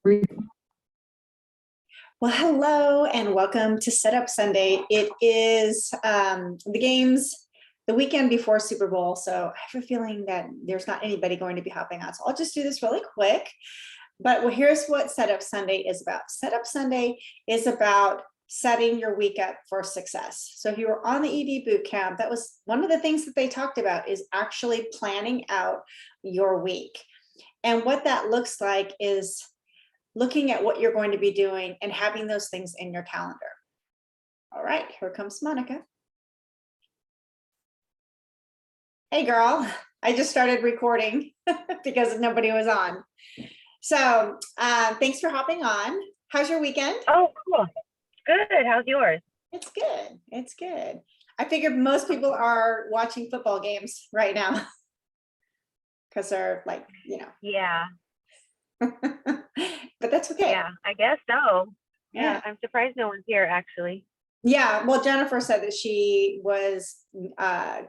Well, hello and welcome to Setup Sunday. It is the weekend before Super Bowl, so I have a feeling that there's not anybody going to be hopping on. So I'll just do this really quick. But here's what Setup Sunday is about. Setup Sunday is about setting your week up for success. So if you were on the ED boot camp, that was one of the things that they talked about, is actually planning out your week. And what that looks like is looking at what you're going to be doing and having those things in your calendar. All right, here comes Monica. Hey girl, I just started recording because nobody was on. So thanks for hopping on. How's your weekend? Oh, cool. Good. How's yours? It's good. It's good. I figured most people are watching football games right now because they're like, Yeah. But that's okay. Yeah, I guess so. Yeah. I'm surprised no one's here, actually. Yeah, well, Jennifer said that she was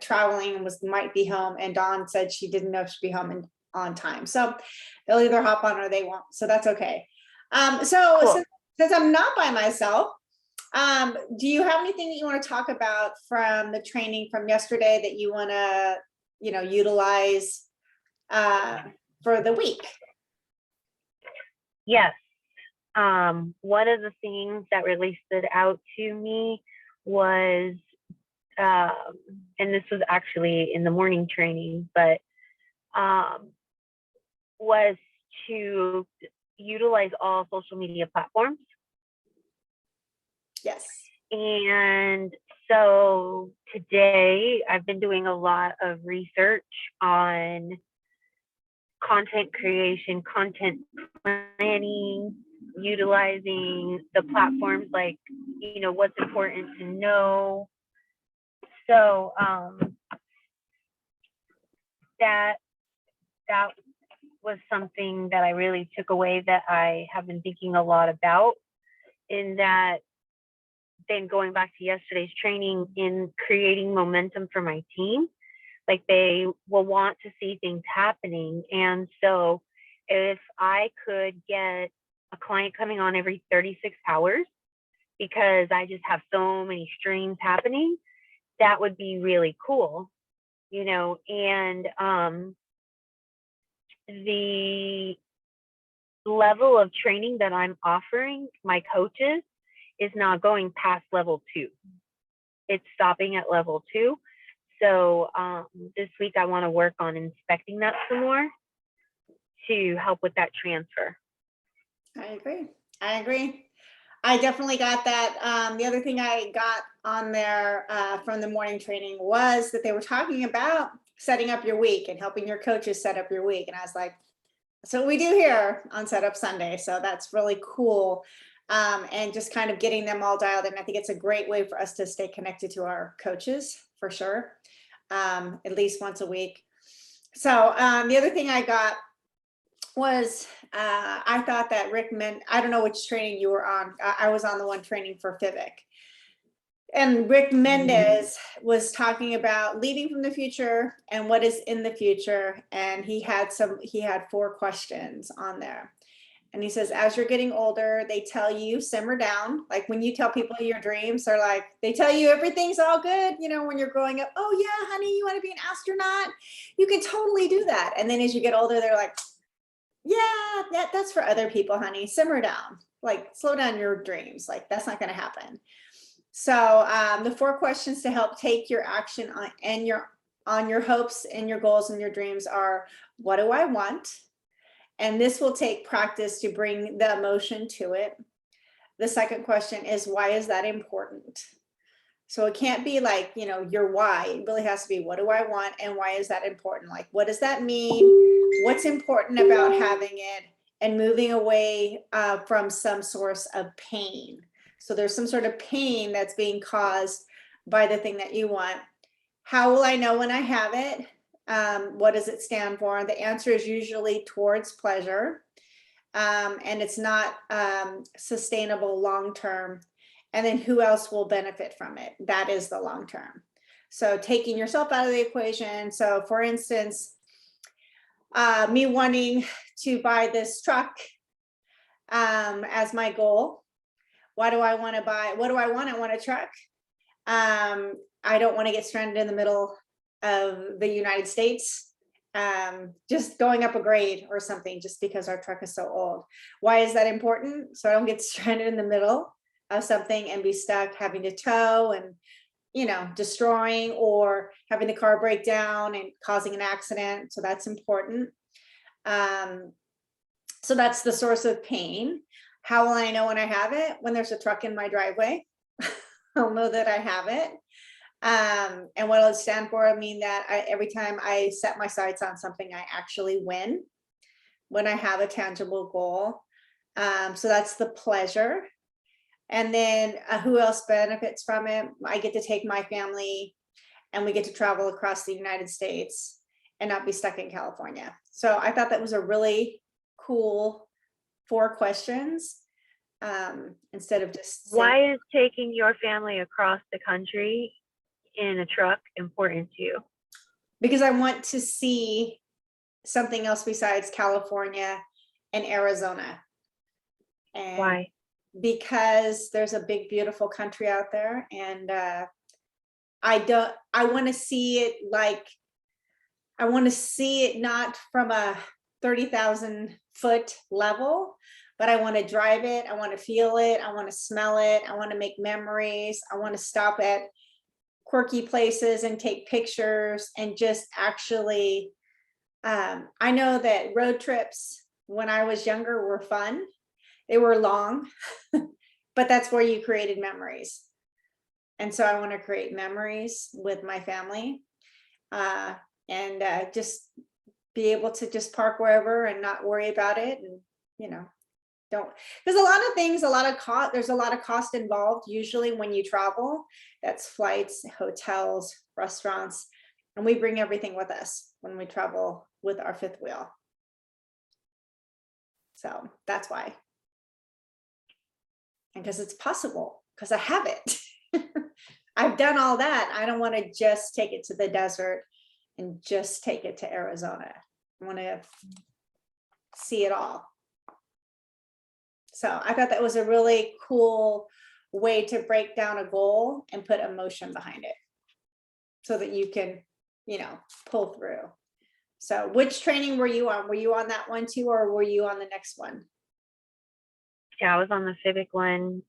traveling and might be home, and Dawn said she didn't know if she'd be home on time. So they'll either hop on or they won't. So that's okay. Cool. Since I'm not by myself, do you have anything that you want to talk about from the training from yesterday that you want to, utilize for the week? Yes. One of the things that really stood out to me was, and this was actually in the morning training, but was to utilize all social media platforms. Yes. And so today I've been doing a lot of research on content creation, content planning, utilizing the platforms, like, what's important to know. So that was something that I really took away, that I have been thinking a lot about, in that, then going back to yesterday's training, in creating momentum for my team. Like, they will want to see things happening. And so if I could get a client coming on every 36 hours because I just have so many streams happening, that would be really cool, and the level of training that I'm offering my coaches is not going past level 2. It's stopping at level 2. So this week I want to work on inspecting that some more to help with that transfer. I agree. I definitely got that. The other thing I got on there from the morning training was that they were talking about setting up your week and helping your coaches set up your week. And I was like, that's what we do here on Setup Sunday. So that's really cool. And just kind of getting them all dialed in. I think it's a great way for us to stay connected to our coaches, for sure, at least once a week. So the other thing I got was I thought that I don't know which training you were on. I was on the one training for Fivic. And Rick Mendez was talking about leading from the future and what is in the future. And he had 4 questions on there. And he says, as you're getting older, they tell you simmer down. Like when you tell people your dreams, they tell you everything's all good. When you're growing up, oh yeah, honey, you want to be an astronaut? You can totally do that. And then as you get older, they're like, yeah, that's for other people, honey. Simmer down, like slow down your dreams. Like that's not going to happen. So the 4 questions to help take your action on your hopes and your goals and your dreams are, what do I want? And this will take practice to bring the emotion to it. The second question is, why is that important? So it can't be like, your why. It really has to be, what do I want and why is that important? Like, what does that mean? What's important about having it, and moving away from some source of pain. So there's some sort of pain that's being caused by the thing that you want. How will I know when I have it? What does it stand for? The answer is usually towards pleasure, and it's not sustainable long-term. And then who else will benefit from it? That is the long-term. So taking yourself out of the equation. So for instance, me wanting to buy this truck as my goal. Why do I want to buy? What do I want? I want a truck. I don't want to get stranded in the middle of the United States, just going up a grade or something, just because our truck is so old. Why is that important? So I don't get stranded in the middle of something and be stuck having to tow and, you know, destroying or having the car break down and causing an accident. So that's important. So that's the source of pain. How will I know when I have it? When there's a truck in my driveway, I'll know that I have it. And what it'll stand for, I mean that every time I set my sights on something, I actually win when I have a tangible goal. So that's the pleasure. And then who else benefits from it? I get to take my family and we get to travel across the United States and not be stuck in California. So I thought that was a really cool 4 questions, instead of just saying, Why is taking your family across the country in a truck important to you? because I want to see something else besides California and Arizona. And Why? because there's a big, beautiful country out there. And I want to see it I want to see it not from a 30,000 foot level, but I want to drive it. I want to feel it. I want to smell it. I want to make memories. I want to stop at quirky places and take pictures and just actually, I know that road trips when I was younger were fun. They were long, but that's where you created memories. And so I want to create memories with my family, and just be able to just park wherever and not worry about it. And, you know, there's a lot of things, there's a lot of cost involved usually when you travel. That's flights, hotels, restaurants, and we bring everything with us when we travel with our 5th wheel. So that's why. And because it's possible, because I have it. I've done all that. I don't want to just take it to the desert and just take it to Arizona. I want to see it all. So I thought that was a really cool way to break down a goal and put emotion behind it so that you can, you know, pull through. So which training were you on? Were you on that one too, or were you on the next one? Yeah, I was on the civic one,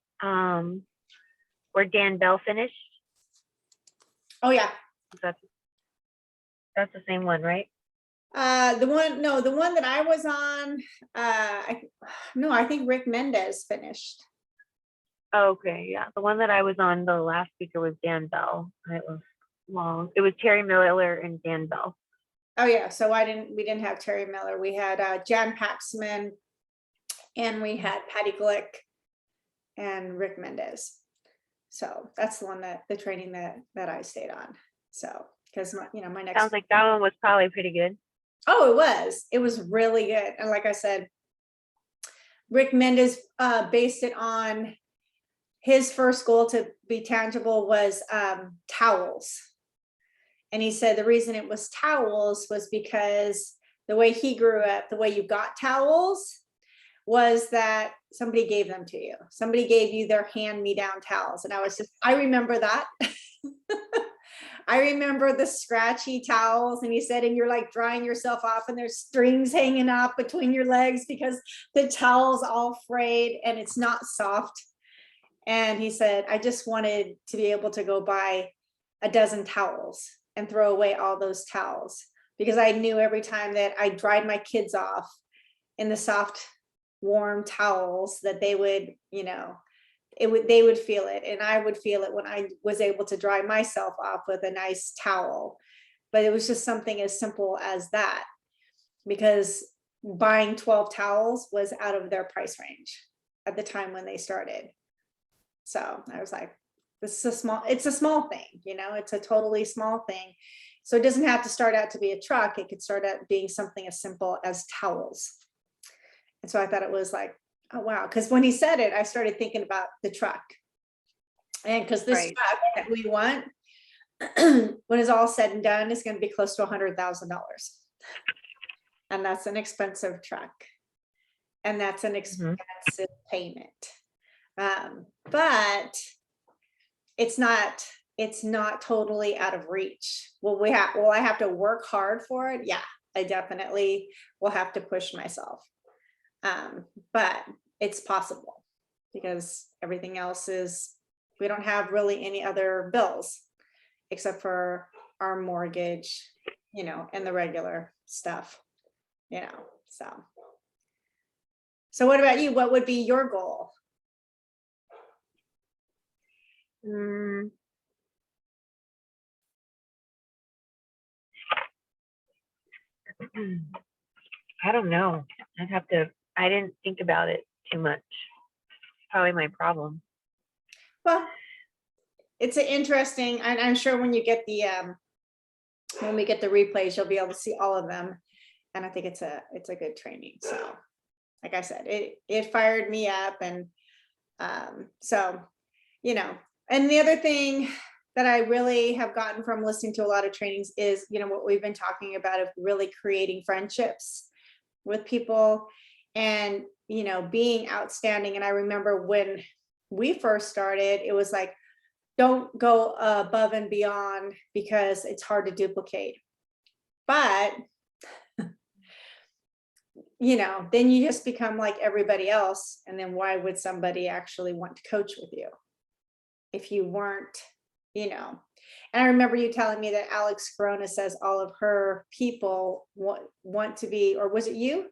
where Dan Bell finished. Oh yeah. That's the same one, right? The one that I was on, I think Rick Mendez finished. Okay, yeah. The one that I was on, the last speaker was Dan Bell. It was long. It was Terry Miller and Dan Bell. Oh yeah, so we didn't have Terry Miller. We had Jan Paxman, and we had Patty Glick and Rick Mendez. So that's the one the training that I stayed on. So because my next, Sounds like that one was probably pretty good. Oh, it was really good. And like I said, Rick Mendez based it on his first goal to be tangible was towels. And he said the reason it was towels was because the way he grew up, the way you got towels was that somebody gave them to you. Somebody gave you their hand-me-down towels. And I remember that. I remember the scratchy towels, and he said, and you're like drying yourself off and there's strings hanging off between your legs because the towel's all frayed and it's not soft. And he said, I just wanted to be able to go buy a dozen towels and throw away all those towels, because I knew every time that I dried my kids off in the soft, warm towels that they would, they would feel it, and I would feel it when I was able to dry myself off with a nice towel. But it was just something as simple as that, because buying 12 towels was out of their price range at the time when they started. So I was like, it's a small thing, it's a totally small thing. So it doesn't have to start out to be a truck. It could start out being something as simple as towels. And so I thought it was like, oh, wow. Because when he said it, I started thinking about the truck. And because this truck that we want, when it's all said and done, is going to be close to $100,000. And that's an expensive truck. and that's an Mhm. expensive payment. But it's not totally out of reach. Will I have to work hard for it? Yeah, I definitely will have to push myself. But it's possible because everything else is, we don't have really any other bills except for our mortgage, and the regular stuff, you know. So what about you? What would be your goal? Mm, I don't know. I didn't think about it too much. Probably my problem. Well, it's an interesting, and I'm sure when you get when we get the replays, you'll be able to see all of them. And I think it's a good training. So like I said, it fired me up. And so, and the other thing that I really have gotten from listening to a lot of trainings is, what we've been talking about of really creating friendships with people and, being outstanding. And I remember when we first started, it was like, don't go above and beyond because it's hard to duplicate. But, then you just become like everybody else. And then why would somebody actually want to coach with you if you weren't, and I remember you telling me that Alex Corona says all of her people want to be, or was it you?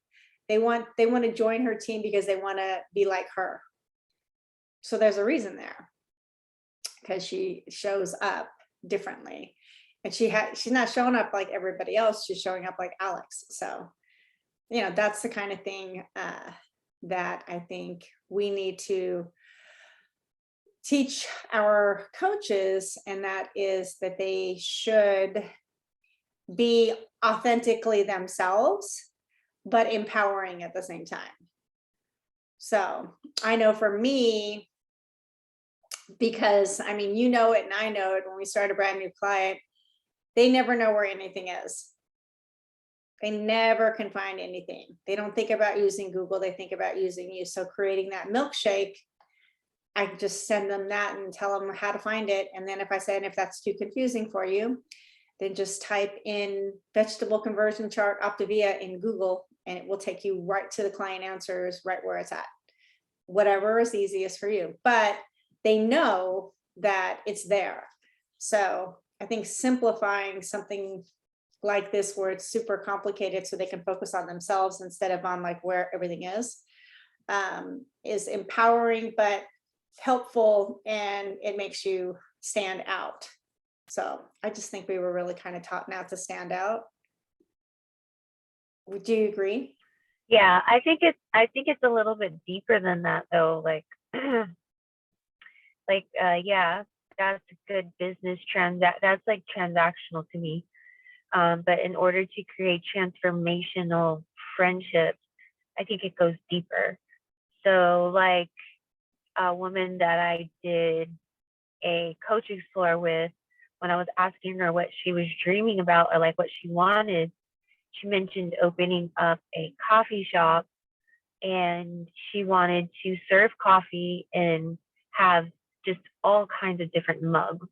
They want to join her team because they want to be like her. So there's a reason there, because she shows up differently, and she's not showing up like everybody else. She's showing up like Alex. So, that's the kind of thing that I think we need to teach our coaches, and that is that they should be authentically themselves, but empowering at the same time. So I know for me, because I mean, you know it and I know it, when we start a brand new client, they never know where anything is. They never can find anything. They don't think about using Google, they think about using you. So creating that milkshake, I just send them that and tell them how to find it. And then if I said, if that's too confusing for you, then just type in vegetable conversion chart Optavia in Google, and it will take you right to the client answers, right where it's at. Whatever is easiest for you. But they know that it's there. So I think simplifying something like this, where it's super complicated, so they can focus on themselves instead of on like where everything is empowering, but helpful, and it makes you stand out. So I just think we were really kind of taught not to stand out. Would you agree? Yeah, I think it's a little bit deeper than that though. Like yeah, that's a good business that's like transactional to me. But in order to create transformational friendships, I think it goes deeper. So like a woman that I did a coaching explore with, when I was asking her what she was dreaming about or like what she wanted, she mentioned opening up a coffee shop, and she wanted to serve coffee and have just all kinds of different mugs.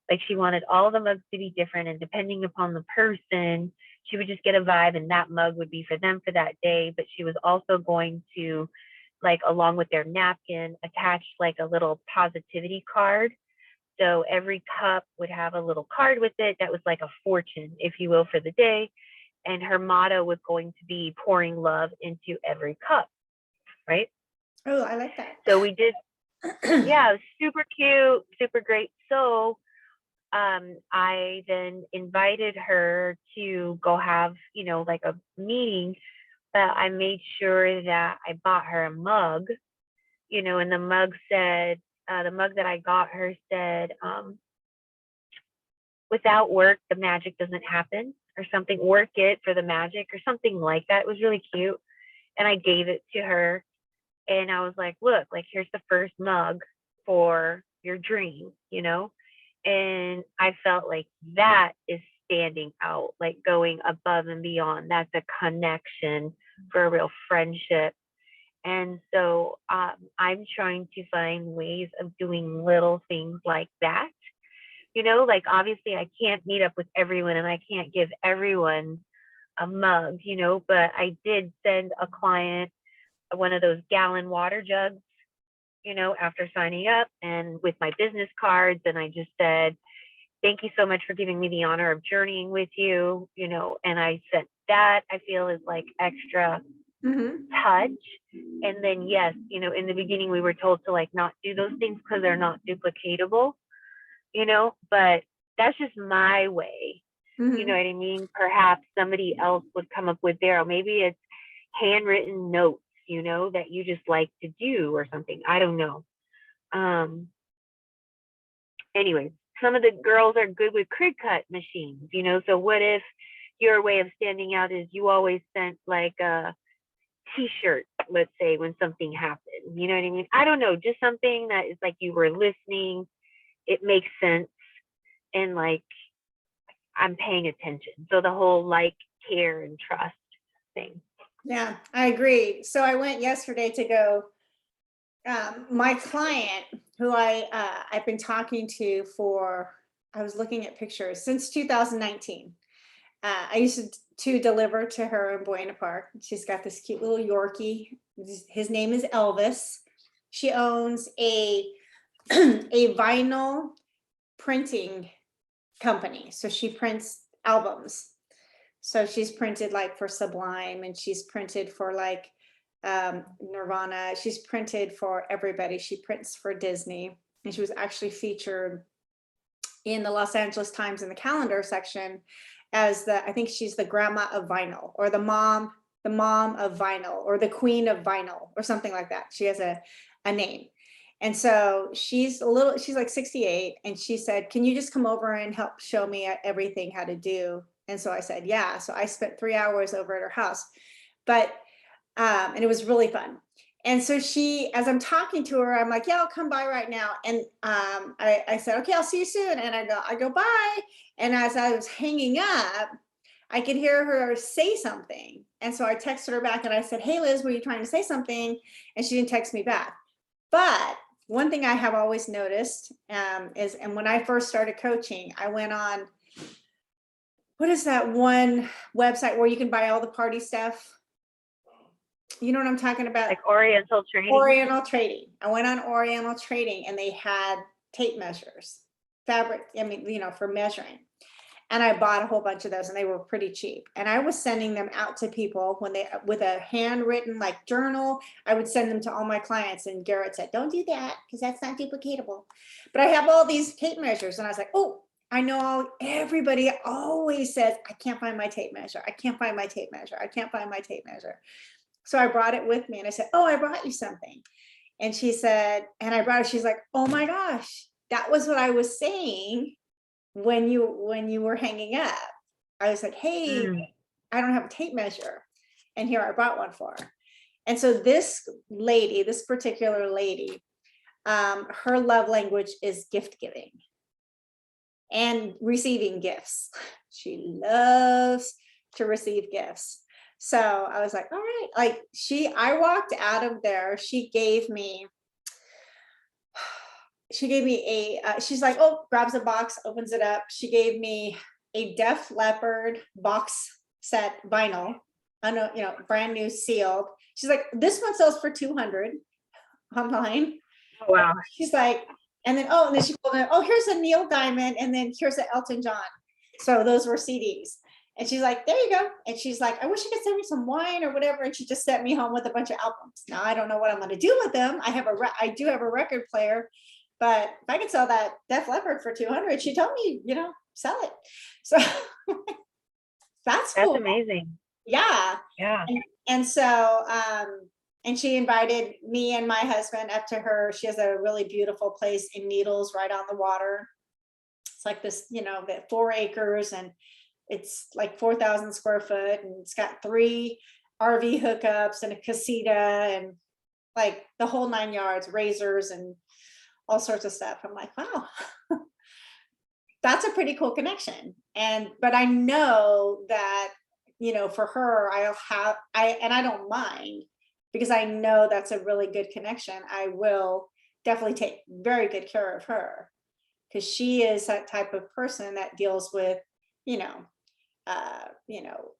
Like she wanted all the mugs to be different, and depending upon the person, she would just get a vibe, and that mug would be for them for that day. But she was also going to, like, along with their napkin, attach like a little positivity card. So every cup would have a little card with it that was like a fortune, if you will, for the day. And her motto was going to be pouring love into every cup, right? Oh, I like that. So we did, yeah, it was super cute, super great. So I then invited her to go have, like a meeting, but I made sure that I bought her a mug, and the mug that I got her said, without work, the magic doesn't happen, or something, work it for the magic, or something like that. It was really cute. And I gave it to her, and I was like, look, like, here's the first mug for your dream, And I felt like that is standing out, like going above and beyond. That's a connection for a real friendship. And so I'm trying to find ways of doing little things like that. Like obviously I can't meet up with everyone and I can't give everyone a mug, but I did send a client one of those gallon water jugs, after signing up and with my business cards. And I just said, thank you so much for giving me the honor of journeying with you, and I sent that. I feel is like extra touch. And then, yes, in the beginning we were told to like not do those things because they're not duplicatable, but that's just my way. You know what I mean? Perhaps somebody else would come up with their, maybe it's handwritten notes, that you just like to do or something. I don't know. Anyway, some of the girls are good with Cricut machines, so what if your way of standing out is you always sent like a t-shirt, let's say, when something happened, you know what I mean? I don't know, just something that is like you were listening, it makes sense, and like I'm paying attention. So the whole like, care, and trust thing. Yeah, I agree. So I went yesterday to go, my client who I've been talking to for, I was looking at pictures since 2019. I used to deliver to her in Buena Park. She's got this cute little Yorkie. His name is Elvis. She owns a a vinyl printing company. So she prints albums. So she's printed like for Sublime, and she's printed for like Nirvana. She's printed for everybody. She prints for Disney, and she was actually featured in the Los Angeles Times in the calendar section as I think she's the grandma of vinyl, or the mom of vinyl, or the queen of vinyl, or something like that. She has a name. And so she's like 68, and she said, can you just come over and help show me everything how to do? And so I said, yeah. So I spent 3 hours over at her house, and it was really fun. And so as I'm talking to her, I'm like, yeah, I'll come by right now. And I said, okay, I'll see you soon. And I go bye. And as I was hanging up, I could hear her say something. And so I texted her back and I said, hey, Liz, were you trying to say something? And she didn't text me back. But one thing I have always noticed is, and when I first started coaching, I went on, what is that one website where you can buy all the party stuff? You know what I'm talking about? Like Oriental Trading. Oriental Trading. I went on Oriental Trading, and they had tape measures, fabric, for measuring. And I bought a whole bunch of those, and they were pretty cheap. And I was sending them out to people with a handwritten like journal. I would send them to all my clients, and Garrett said, don't do that because that's not duplicatable. But I have all these tape measures, and I was like, oh, I know everybody always says, I can't find my tape measure. I can't find my tape measure. I can't find my tape measure. So I brought it with me, and I said, oh, I brought you something. And she said, and I brought it, she's like, oh my gosh, that was what I was saying when you were hanging up. I was like, hey, I don't have a tape measure. And here, I brought one for her. And so this particular lady, her love language is gift giving and receiving gifts. She loves to receive gifts. So I was like, all right, like I walked out of there. She gave me she's like, oh, grabs a box, opens it up. She gave me a Def Leppard box set vinyl, brand new sealed. She's like, this one sells for $200 online. Oh, wow. She's like, and then she pulled in, oh, here's a Neil Diamond, and then here's an Elton John. So those were CDs. And she's like, there you go. And she's like, I wish you could send me some wine or whatever. And she just sent me home with a bunch of albums. Now I don't know what I'm going to do with them. I do have a record player, but if I could sell that Def Leppard for $200, she told me, sell it. So that's cool. That's amazing. Yeah. Yeah. And so, and she invited me and my husband up to her. She has a really beautiful place in Needles right on the water. It's like this, the 4 acres, and it's like 4,000 square foot, and it's got 3 RV hookups and a casita and like the whole 9 yards, razors and all sorts of stuff. I'm like, wow, that's a pretty cool connection. But I know that, for her, I don't mind because I know that's a really good connection, I will definitely take very good care of her, because she is that type of person that deals with, you know,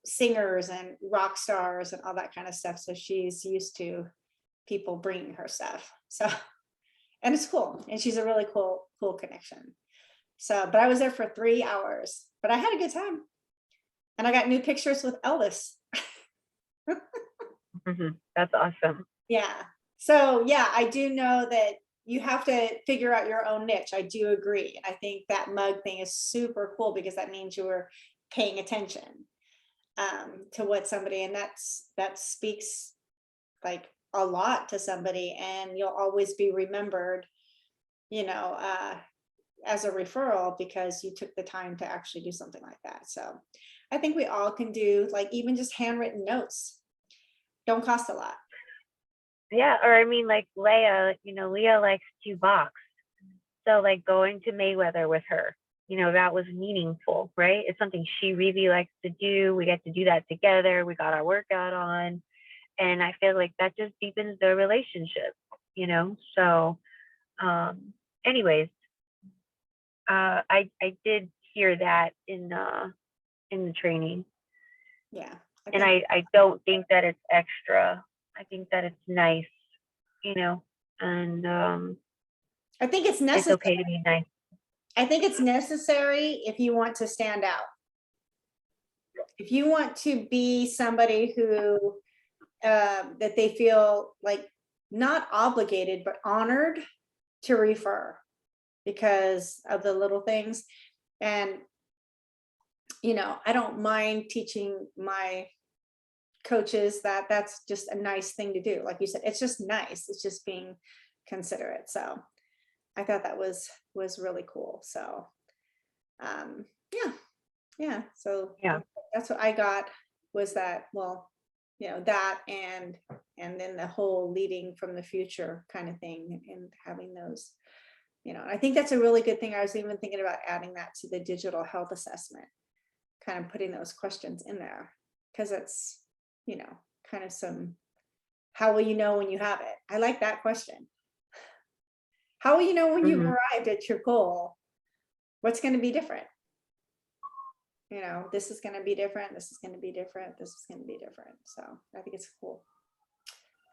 singers and rock stars and all that kind of stuff. So she's used to people bringing her stuff. So, and it's cool. And she's a really cool connection. So, but I was there for 3 hours, but I had a good time. And I got new pictures with Elvis. That's awesome. Yeah. So yeah, I do know that you have to figure out your own niche. I do agree. And I think that mug thing is super cool, because that means you were paying attention to what somebody, and that speaks like a lot to somebody, and you'll always be remembered, as a referral, because you took the time to actually do something like that. So I think we all can do, like, even just handwritten notes. Don't cost a lot. Yeah, or I mean, like Leah, Leah likes to box. So like going to Mayweather with her, that was meaningful, right? It's something she really likes to do. We get to do that together. We got our workout on. And I feel like that just deepens the relationship, So anyways, I did hear that in the training. Yeah. And I don't think that it's extra. I think that it's nice, and I think it's it's necessary. okay to be nice. I think it's necessary if you want to stand out. If you want to be somebody who that they feel like not obligated, but honored to refer because of the little things. And, I don't mind teaching my coaches that that's just a nice thing to do. Like you said, it's just nice. It's just being considerate. So I thought that was really cool. So yeah. So Yeah. that's what I got, was that, well, that and then the whole leading from the future kind of thing, and having those, I think that's a really good thing. I was even thinking about adding that to the digital health assessment, kind of putting those questions in there, because it's, kind of some, how will you know when you have it? I like that question. How will you know when you've arrived at your goal? What's going to be different? This is going to be different. This is going to be different. This is going to be different. So I think it's cool.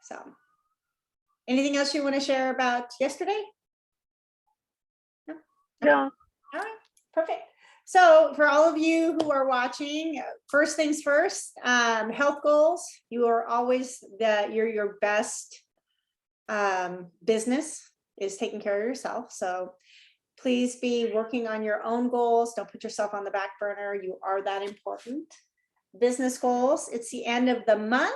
So anything else you want to share about yesterday? No? No. All right, perfect. So for all of you who are watching, first things first, health goals. You are always your best business is taking care of yourself. So please be working on your own goals. Don't put yourself on the back burner. You are that important. Business goals. It's the end of the month.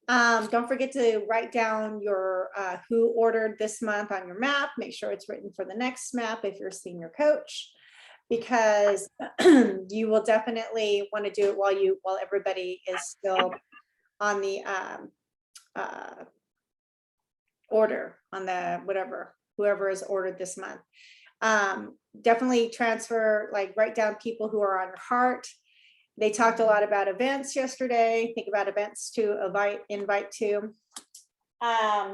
Don't forget to write down your who ordered this month on your map. Make sure it's written for the next map if you're a senior coach, because you will definitely want to do it while everybody is still on the order, on the whoever is ordered this month. Definitely transfer, like write down people who are on your heart. They talked a lot about events yesterday. Think about events to invite to.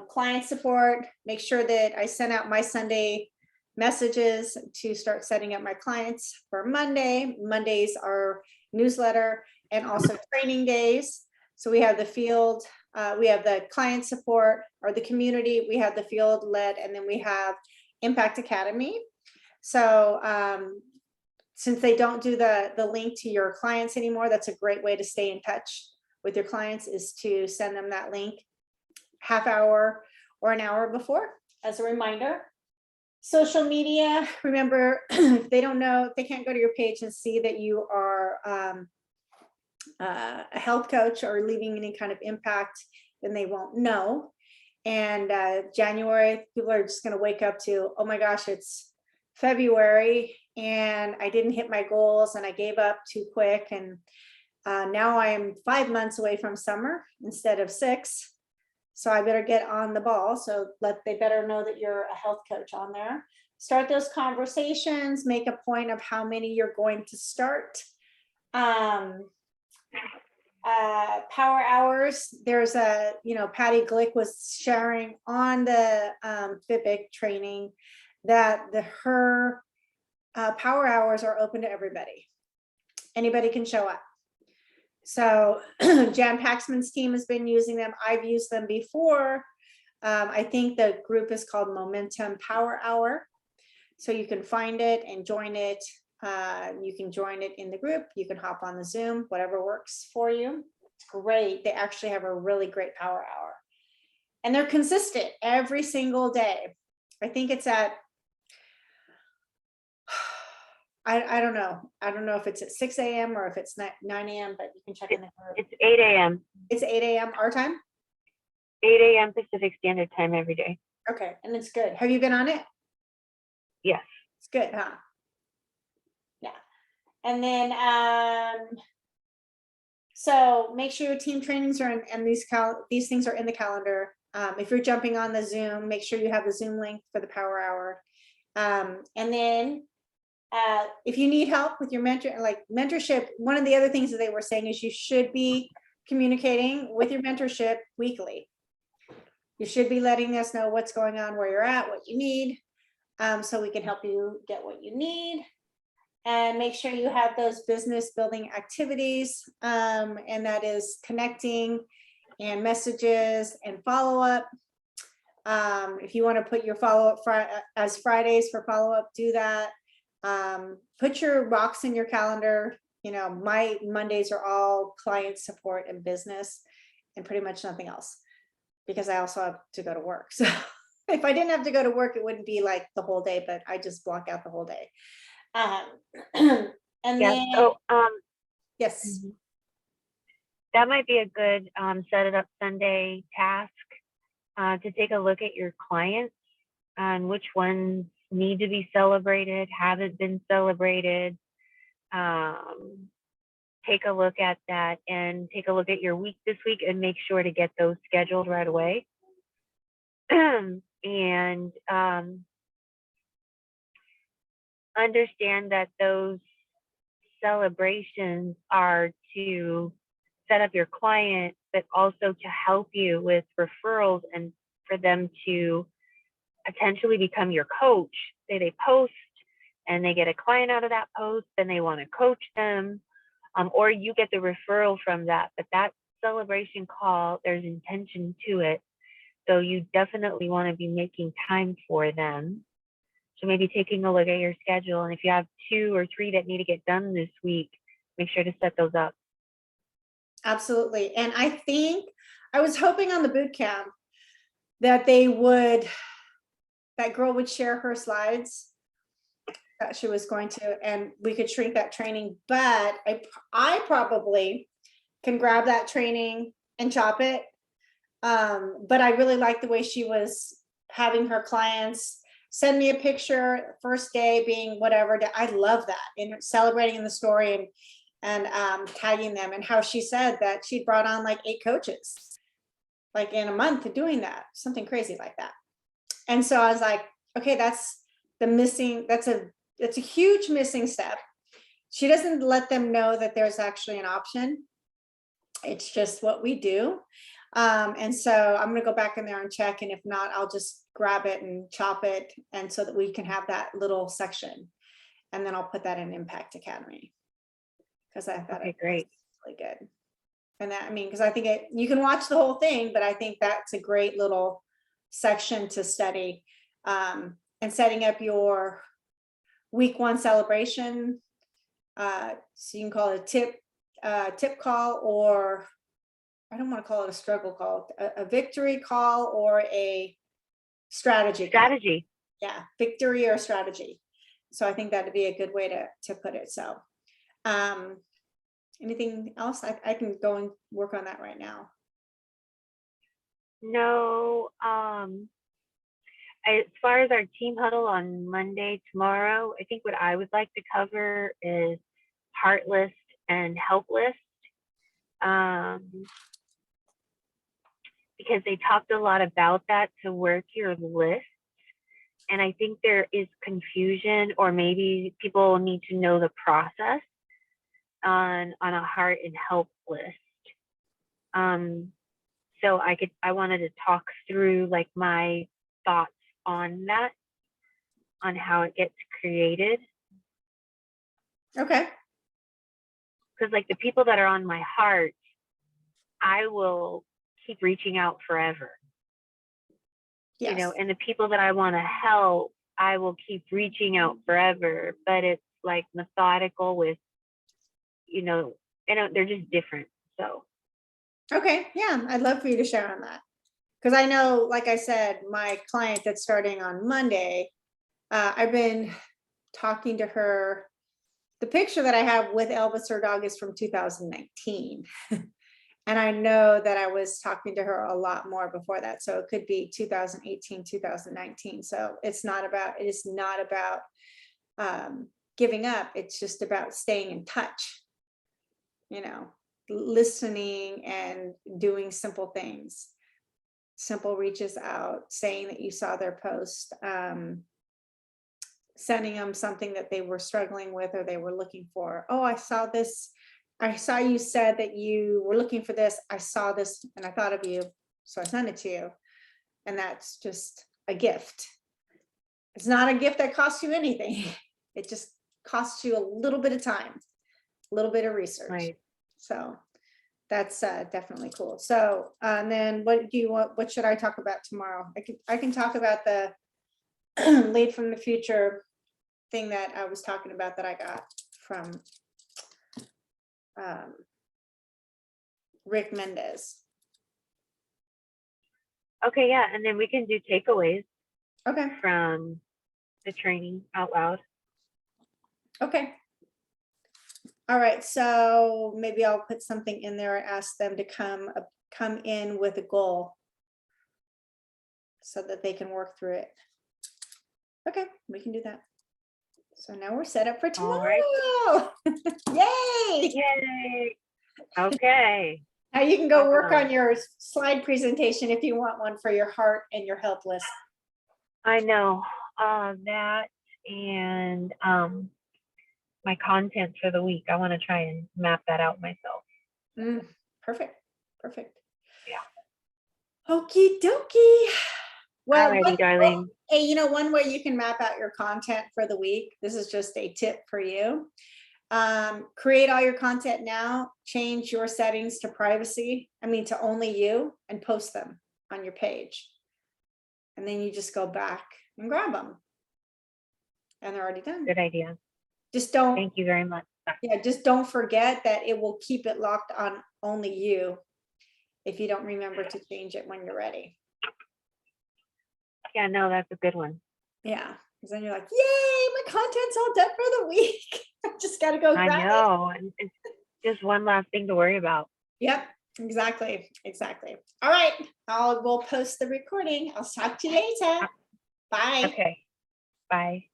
Client support. Make sure that I sent out my Sunday messages to start setting up my clients for Monday. Mondays are newsletter and also training days. So we have the field, we have the client support, or the community, we have the field led, and then we have Impact Academy. So since they don't do the link to your clients anymore, that's a great way to stay in touch with your clients, is to send them that link half hour or an hour before as a reminder. Social media, remember, if they don't know, if they can't go to your page and see that you are a health coach or leaving any kind of impact, then they won't know. And January, people are just going to wake up to, oh my gosh, it's February and I didn't hit my goals and I gave up too quick. And now I am 5 months away from summer instead of 6. So I better get on the ball. So they better know that you're a health coach on there. Start those conversations, make a point of how many you're going to start. power hours. There's a, Patty Glick was sharing on the FIPIC training that her power hours are open to everybody. Anybody can show up. So Jan Paxman's team has been using them. I've used them before. I think the group is called Momentum Power Hour. So you can find it and join it. You can join it in the group. You can hop on the Zoom, whatever works for you. It's great. They actually have a really great power hour. And they're consistent every single day. I think it's at, I don't know. I don't know if it's at 6 a.m. or if it's 9 a.m., but you can check in the group. It's 8 a.m. It's 8 a.m. our time? 8 a.m. Pacific Standard Time every day. Okay, and it's good. Have you been on it? Yes. It's good, huh? Yeah. And then, so make sure your team trainings are in, and these things are in the calendar. If you're jumping on the Zoom, make sure you have the Zoom link for the power hour. And then if you need help with your mentorship, one of the other things that they were saying is you should be communicating with your mentorship weekly. You should be letting us know what's going on, where you're at, what you need, so we can help you get what you need. And make sure you have those business building activities, and that is connecting and messages and follow-up. If you want to put your follow-up as Fridays for follow-up, do that. Put your rocks in your calendar. My Mondays are all client support and business and pretty much nothing else, because I also have to go to work. So if I didn't have to go to work, it wouldn't be like the whole day, but I just block out the whole day. And yes. then, yes, that might be a good set it up Sunday task to take a look at your clients and which ones need to be celebrated, haven't been celebrated. Take a look at that and take a look at your week this week and make sure to get those scheduled right away. And understand that those celebrations are to set up your client, but also to help you with referrals and for them to potentially become your coach. Say they post and they get a client out of that post and they want to coach them, or you get the referral from that. But that celebration call, there's intention to it. So you definitely want to be making time for them. So maybe taking a look at your schedule. And if you have 2 or 3 that need to get done this week, make sure to set those up. Absolutely. And I think I was hoping on the boot camp that that girl would share her slides that she was going to, and we could shrink that training. But I probably can grab that training and chop it. But I really like the way she was having her clients send me a picture, first day being whatever. I love that, and celebrating the story and tagging them, and how she said that she brought on like 8 coaches, like in a month of doing that, something crazy like that. And so I was like, okay, that's a huge missing step. She doesn't let them know that there's actually an option. It's just what we do. And so I'm going to go back in there and check. And if not, I'll just grab it and chop it. And so that we can have that little section. And then I'll put that in Impact Academy. Because I thought it was really good. And that, because I think you can watch the whole thing, but I think that's a great little section to study. And setting up your week 1 celebration. So you can call it a tip call, or I don't want to call it a struggle call, a victory call, or a strategy. Yeah, victory or strategy. So I think that'd be a good way to put it. So anything else? I can go and work on that right now. No. As far as our team huddle on Monday, tomorrow, I think what I would like to cover is heart list and help list. Because they talked a lot about that, to work your list. And I think there is confusion, or maybe people need to know the process on a heart and help list. So I wanted to talk through like my thoughts on that, on how it gets created. Okay. Because like the people that are on my heart, I will keep reaching out forever. Yes. You know, and the people that I want to help, I will keep reaching out forever, but it's like methodical with, you know, and they're just different. So. Okay. Yeah. I'd love for you to share on that. Because I know, like I said, my client that's starting on Monday, I've been talking to her. The picture that I have with Elvis, her dog, is from 2019. And I know that I was talking to her a lot more before that. So it could be 2018, 2019. So it is not about giving up. It's just about staying in touch, you know, listening and doing simple things, simple reaches out, saying that you saw their post, sending them something that they were struggling with or they were looking for. Oh, I saw this. I saw you said that you were looking for this. I saw this and I thought of you. So I sent it to you. And that's just a gift. It's not a gift that costs you anything. It just costs you a little bit of time, a little bit of research. Right. So that's definitely cool. So and then what do you want? What should I talk about tomorrow? I can talk about the lead from the future thing that I was talking about that I got from Rick Mendez. Okay, yeah, and then we can do takeaways Okay. from the training out loud. Okay. All right. So maybe I'll put something in there and ask them to come in with a goal so that they can work through it. Okay, we can do that. So now we're set up for tomorrow. All right. Yay! Yay! Okay. Now you can go work on your slide presentation if you want one for your heart and your help list. I know that, and my content for the week. I want to try and map that out myself. Perfect. Perfect. Yeah. Okie dokie. Well, alrighty, darling. Hey, you know, one way you can map out your content for the week, this is just a tip for you. Create all your content now, change your settings to privacy, to only you, and post them on your page. And then you just go back and grab them. And they're already done. Good idea. Just don't. Thank you very much. Yeah, just don't forget that it will keep it locked on only you if you don't remember to change it when you're ready. Yeah, no, that's a good one. Yeah, because then you're like, yay, my content's all done for the week. I just got to go grab it. I know. And it's just one last thing to worry about. Yep, exactly. All right, we'll post the recording. I'll talk to you later. Bye. Okay, bye.